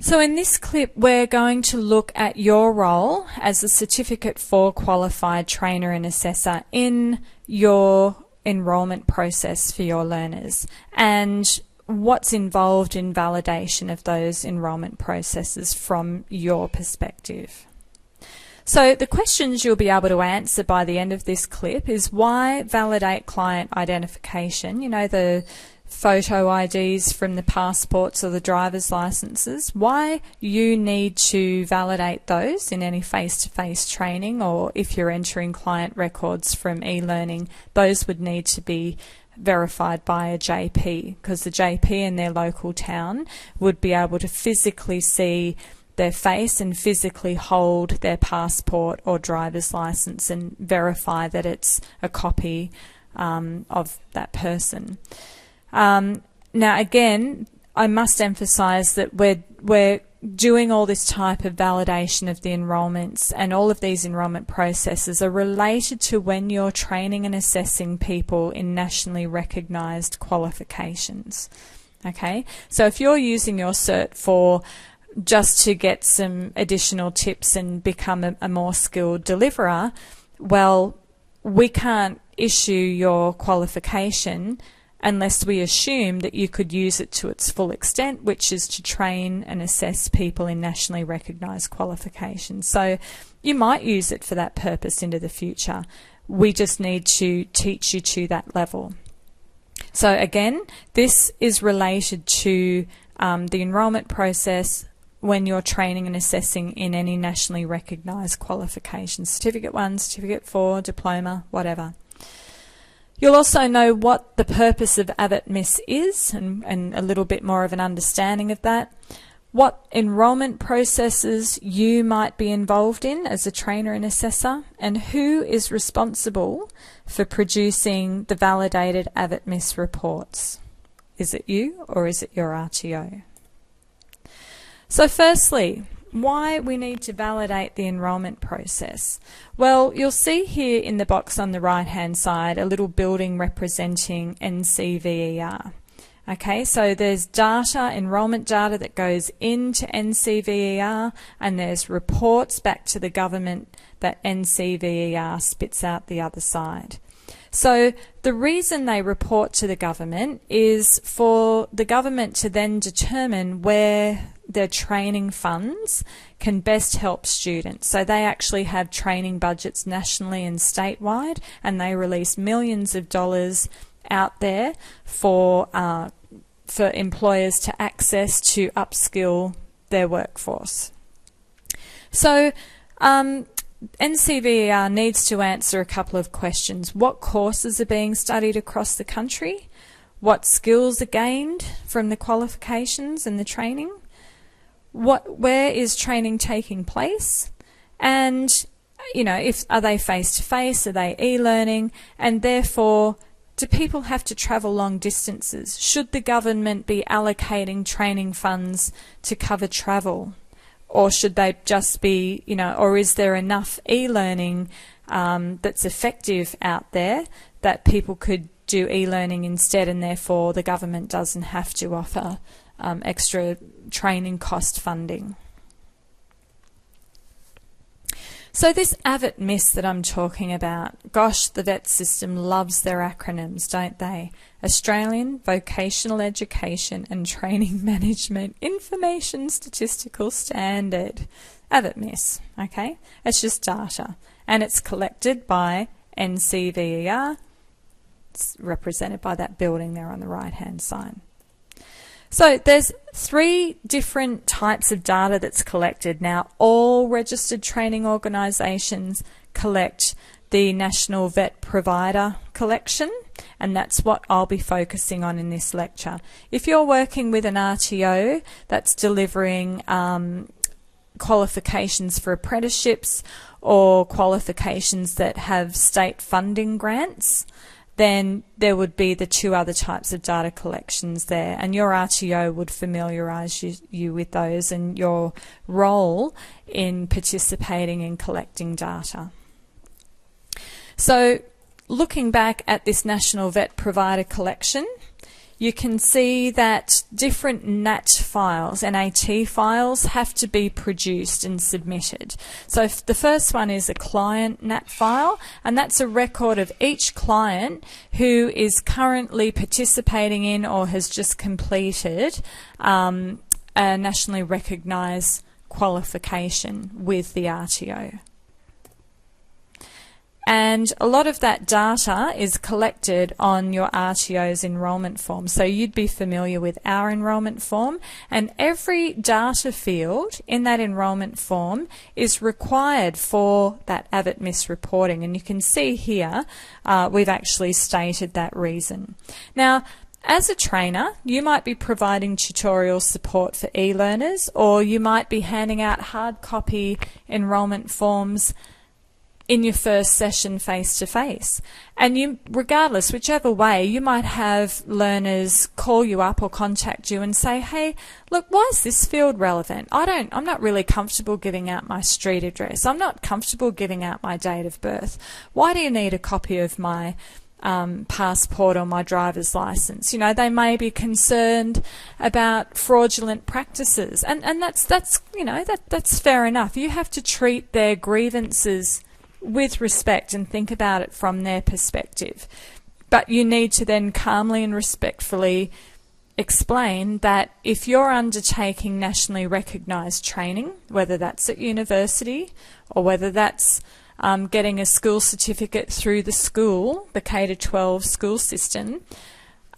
So in this clip, we're going to look at your role as a Certificate 4 qualified trainer and assessor in your enrolment process for your learners and what's involved in validation of those enrolment processes from your perspective. So the questions you'll be able to answer by the end of this clip is why validate client identification, you know, the photo IDs from the passports or the driver's licenses, why you need to validate those in any face-to-face training, or if you're entering client records from e-learning, those would need to be verified by a JP, because the JP in their local town would be able to physically see their face and physically hold their passport or driver's license and verify that it's a copy of that person. Now again, I must emphasise that we're doing all this type of validation of the enrolments, and all of these enrolment processes are related to when you're training and assessing people in nationally recognised qualifications. Okay, so if you're using your Cert 4 just to get some additional tips and become a more skilled deliverer, well, we can't issue your qualification unless we assume that you could use it to its full extent, which is to train and assess people in nationally recognised qualifications. So you might use it for that purpose into the future. We just need to teach you to that level. So again, this is related to the enrolment process when you're training and assessing in any nationally recognised qualifications, Certificate 1, Certificate 4, Diploma, whatever. You'll also know what the purpose of AVETMISS is and a little bit more of an understanding of that, what enrolment processes you might be involved in as a trainer and assessor, and who is responsible for producing the validated AVETMISS reports. Is it you or is it your RTO? So firstly, why we need to validate the enrolment process. Well, you'll see here in the box on the right hand side a little building representing NCVER. Okay, so there's data, enrolment data that goes into NCVER, and there's reports back to the government that NCVER spits out the other side. So the reason they report to the government is for the government to then determine where their training funds can best help students. So they actually have training budgets nationally and statewide, and they release millions of dollars out there for employers to access to upskill their workforce. So NCVER needs to answer a couple of questions. What courses are being studied across the country? What skills are gained from the qualifications and the training? Where is training taking place? And, you know, are they face-to-face? Are they e-learning? And therefore, do people have to travel long distances? Should the government be allocating training funds to cover travel? Or should they just be, you know, or is there enough e-learning that's effective out there that people could do e-learning instead, and therefore the government doesn't have to offer extra training cost funding? So this AVETMISS that I'm talking about, gosh, the vet system loves their acronyms, don't they? Australian Vocational Education and Training Management Information Statistical Standard. AVETMISS, okay? It's just data, and it's collected by NCVER. It's represented by that building there on the right-hand side. So there's 3 different types of data that's collected. Now, all registered training organisations collect the National Vet Provider Collection, and that's what I'll be focusing on in this lecture. If you're working with an RTO that's delivering qualifications for apprenticeships or qualifications that have state funding grants, then there would be the 2 other types of data collections there, and your RTO would familiarise you with those and your role in participating in collecting data. So looking back at this National Vet Provider Collection, you can see that different NAT files have to be produced and submitted. So the first one is a client NAT file, and that's a record of each client who is currently participating in or has just completed a nationally recognised qualification with the RTO. And a lot of that data is collected on your RTO's enrolment form. So you'd be familiar with our enrolment form, and every data field in that enrolment form is required for that AVETMISS reporting. And you can see here we've actually stated that reason. Now, as a trainer, you might be providing tutorial support for e-learners, or you might be handing out hard copy enrolment forms in your first session face-to-face. And you, regardless, whichever way, you might have learners call you up or contact you and say, hey, look, why is this field relevant? I'm not really comfortable giving out my street address. I'm not comfortable giving out my date of birth. Why do you need a copy of my passport or my driver's license? You know, they may be concerned about fraudulent practices, and that's you know, that's fair enough. You have to treat their grievances with respect and think about it from their perspective. But you need to then calmly and respectfully explain that if you're undertaking nationally recognised training, whether that's at university or whether that's getting a school certificate through the school, the K-12 school system,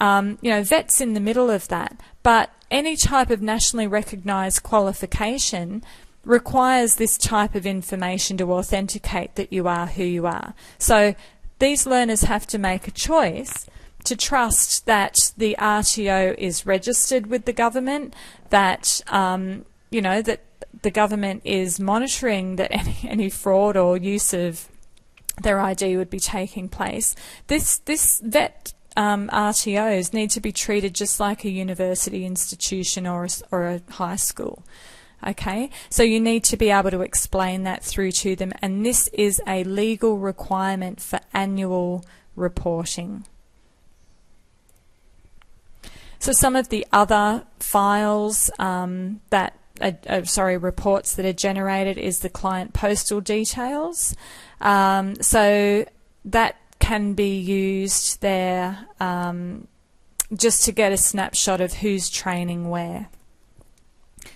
you know, VET's in the middle of that. But any type of nationally recognised qualification requires this type of information to authenticate that you are who you are. So these learners have to make a choice to trust that the RTO is registered with the government, that you know, that the government is monitoring that any fraud or use of their ID would be taking place. This VET RTOs need to be treated just like a university institution or a high school. Okay, so you need to be able to explain that through to them, and this is a legal requirement for annual reporting. So some of the other files reports that are generated is the client postal details. So that can be used there just to get a snapshot of who's training where.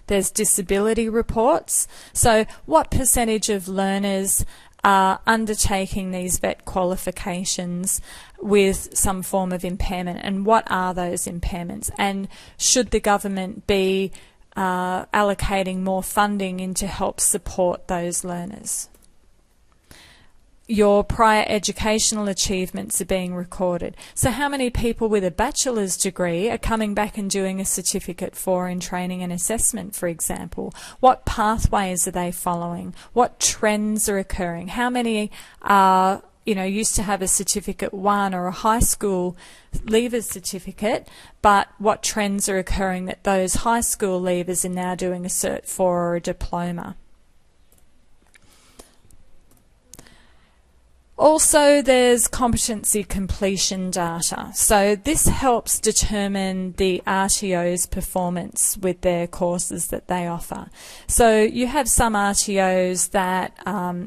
There's disability reports. So what percentage of learners are undertaking these VET qualifications with some form of impairment, and what are those impairments? And should the government be allocating more funding in to help support those learners? Your prior educational achievements are being recorded. So how many people with a bachelor's degree are coming back and doing a certificate 4 in training and assessment, for example? What pathways are they following? What trends are occurring? How many are, you know, used to have a certificate 1 or a high school leavers certificate, but what trends are occurring that those high school leavers are now doing a Cert 4 or a diploma? Also, there's competency completion data. So this helps determine the RTO's performance with their courses that they offer. So you have some RTOs that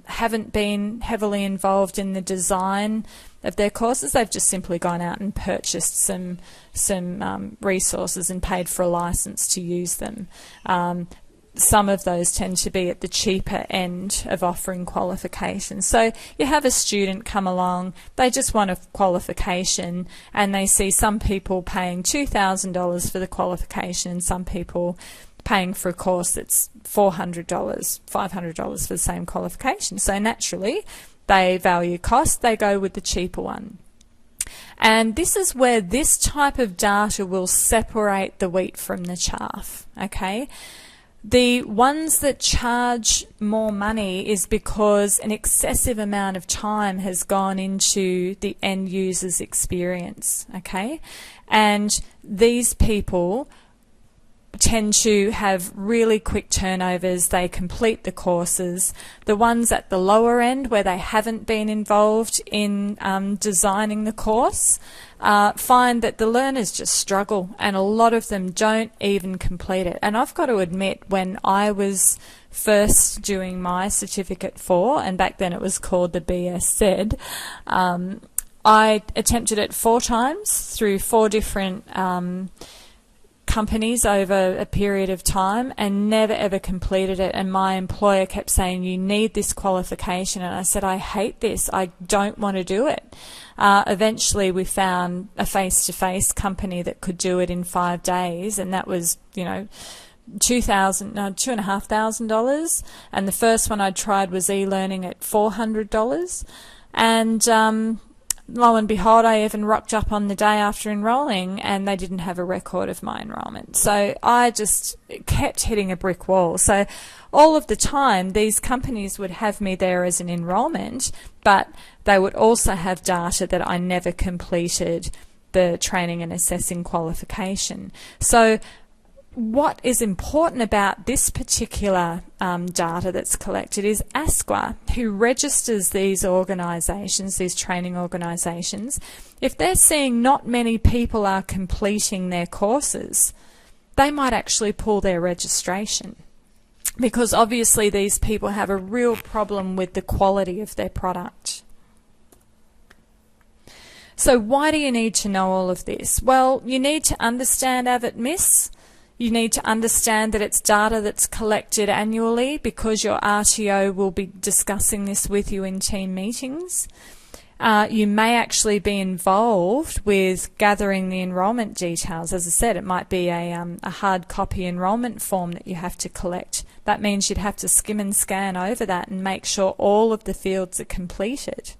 haven't been heavily involved in the design of their courses. They've just simply gone out and purchased some resources and paid for a license to use them. Some of those tend to be at the cheaper end of offering qualifications. So you have a student come along, they just want a qualification, and they see some people paying $2,000 for the qualification and some people paying for a course that's $400, $500 for the same qualification. So naturally, they value cost, they go with the cheaper one. And this is where this type of data will separate the wheat from the chaff, okay? The ones that charge more money is because an excessive amount of time has gone into the end user's experience, okay? And these people tend to have really quick turnovers. They complete the courses. The ones at the lower end, where they haven't been involved in designing the course, find that the learners just struggle, and a lot of them don't even complete it. And I've got to admit, when I was first doing my Certificate 4, and back then it was called the BSZ, I attempted it 4 times through 4 different companies over a period of time, and never ever completed it. And my employer kept saying, you need this qualification, and I said, I hate this, I don't want to do it. Eventually we found a face-to-face company that could do it in 5 days, and that was, you know, $2,500, and the first one I tried was e-learning at $400, and lo and behold, I even rocked up on the day after enrolling and they didn't have a record of my enrolment. So I just kept hitting a brick wall. So all of the time, these companies would have me there as an enrolment, but they would also have data that I never completed the training and assessing qualification. So what is important about this particular data that's collected is ASQA, who registers these organisations, these training organisations. If they're seeing not many people are completing their courses, they might actually pull their registration, because obviously these people have a real problem with the quality of their product. So why do you need to know all of this? Well, you need to understand AVETMISS. You need to understand that it's data that's collected annually, because your RTO will be discussing this with you in team meetings. You may actually be involved with gathering the enrolment details. As I said, it might be a hard copy enrolment form that you have to collect. That means you'd have to skim and scan over that and make sure all of the fields are completed,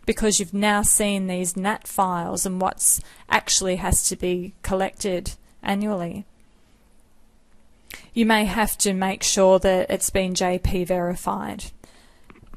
because you've now seen these NAT files and what's actually has to be collected annually. You may have to make sure that it's been JP verified.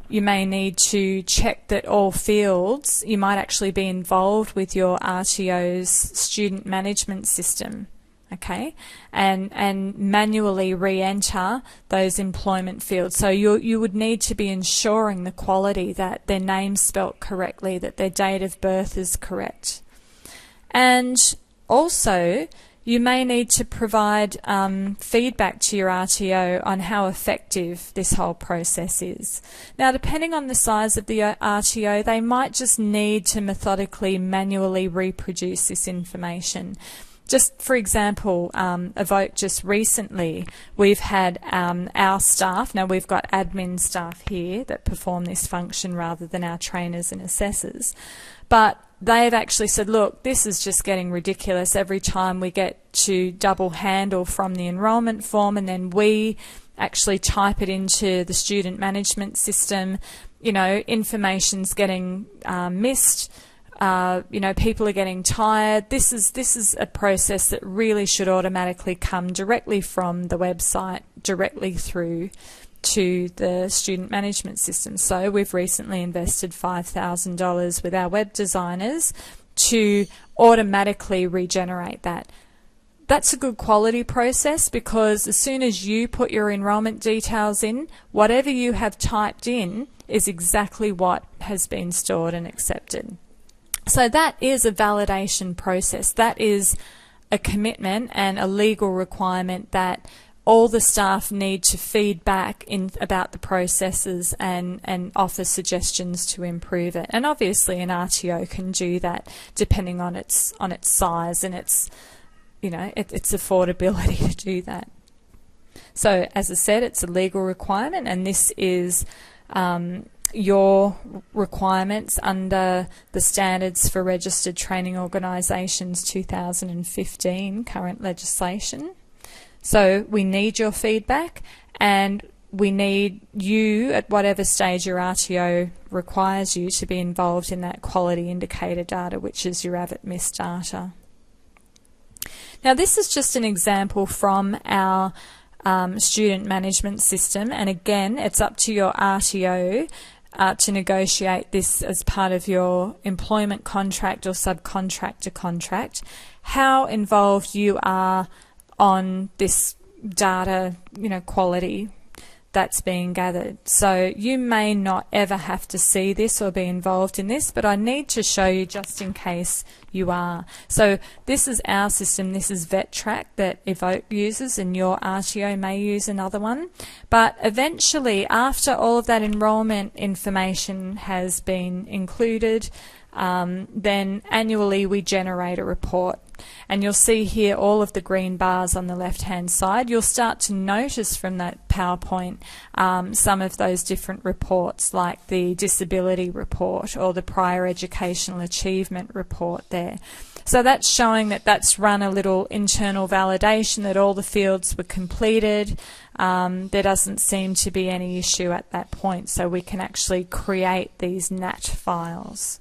You may need to check that all fields, you might actually be involved with your RTO's student management system, okay, and manually re-enter those employment fields. So you would need to be ensuring the quality, that their name's spelt correctly, that their date of birth is correct. And also, you may need to provide feedback to your RTO on how effective this whole process is. Now, depending on the size of the RTO, they might just need to methodically, manually reproduce this information. Just for example, Evoke just recently, we've had our staff, now we've got admin staff here that perform this function rather than our trainers and assessors, but they've actually said, look, this is just getting ridiculous. Every time we get to double handle from the enrolment form and then we actually type it into the student management system, you know, information's getting missed. You know, people are getting tired. This is a process that really should automatically come directly from the website, directly through to the student management system. So we've recently invested $5,000 with our web designers to automatically regenerate that. That's a good quality process, because as soon as you put your enrolment details in, whatever you have typed in is exactly what has been stored and accepted. So that is a validation process. That is a commitment and a legal requirement that all the staff need to feed back in about the processes and offer suggestions to improve it. And obviously an RTO can do that depending on its size and its, you know, its affordability to do that. So as I said, it's a legal requirement, and this is your requirements under the Standards for Registered Training Organisations 2015 current legislation. So we need your feedback, and we need you, at whatever stage your RTO requires you, to be involved in that quality indicator data, which is your AVETMISS data. Now, this is just an example from our student management system, and again, it's up to your RTO to negotiate this as part of your employment contract or subcontractor contract, how involved you are on this data, quality that's being gathered. So you may not ever have to see this or be involved in this, but I need to show you just in case you are. So this is our system. This is VetTrack that Evoke uses, and your RTO may use another one. But eventually, after all of that enrolment information has been included, then annually we generate a report. And you'll see here all of the green bars on the left-hand side. You'll start to notice from that PowerPoint some of those different reports, like the disability report or the prior educational achievement report there. So that's showing that that's run a little internal validation, that all the fields were completed. There doesn't seem to be any issue at that point, so we can actually create these NAT files.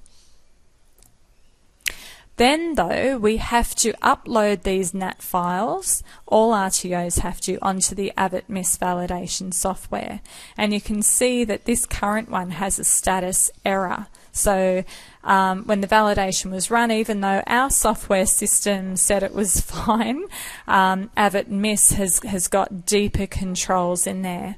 Then, though, we have to upload these NAT files, all RTOs have to, onto the AVETMISS validation software. And you can see that this current one has a status error. So when the validation was run, even though our software system said it was fine, AVETMISS has got deeper controls in there.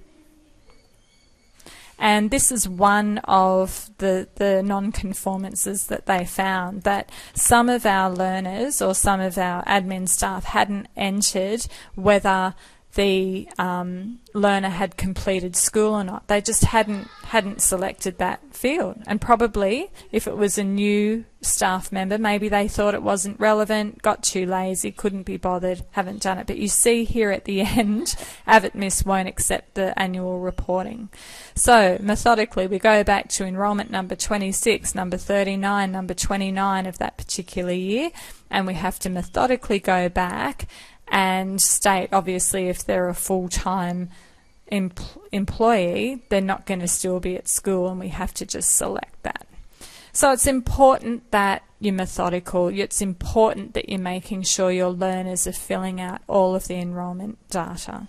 And this is one of the non-conformances that they found, that some of our learners or some of our admin staff hadn't entered whether the learner had completed school or not. They just hadn't selected that field. And probably if it was a new staff member, maybe they thought it wasn't relevant, got too lazy, couldn't be bothered, haven't done it. But you see here at the end, AVETMISS won't accept the annual reporting. So methodically we go back to enrolment number 26, number 39, number 29 of that particular year, and we have to methodically go back and state, obviously, if they're a full-time employee, they're not going to still be at school, and we have to just select that. So it's important that you're methodical. It's important that you're making sure your learners are filling out all of the enrolment data.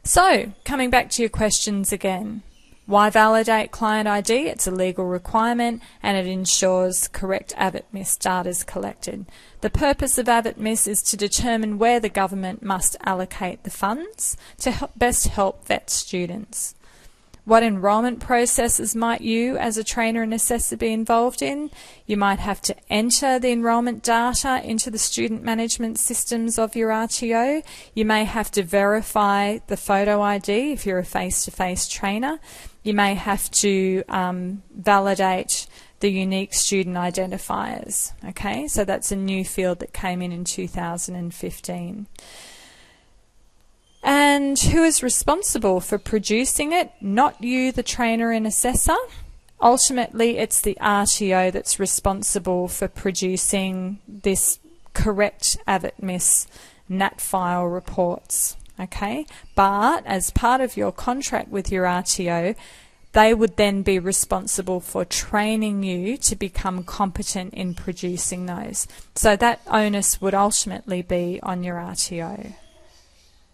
So, coming back to your questions again. Why validate client ID? It's a legal requirement and it ensures correct AVETMISS data is collected. The purpose of AVETMISS is to determine where the government must allocate the funds to best help vet students. What enrolment processes might you as a trainer and assessor be involved in? You might have to enter the enrolment data into the student management systems of your RTO. You may have to verify the photo ID if you're a face-to-face trainer. You may have to validate the unique student identifiers. Okay, so that's a new field that came in 2015. And who is responsible for producing it? Not you, the trainer and assessor. Ultimately, it's the RTO that's responsible for producing this correct AVETMISS NAT file reports. Okay, but as part of your contract with your RTO, they would then be responsible for training you to become competent in producing those. So that onus would ultimately be on your RTO.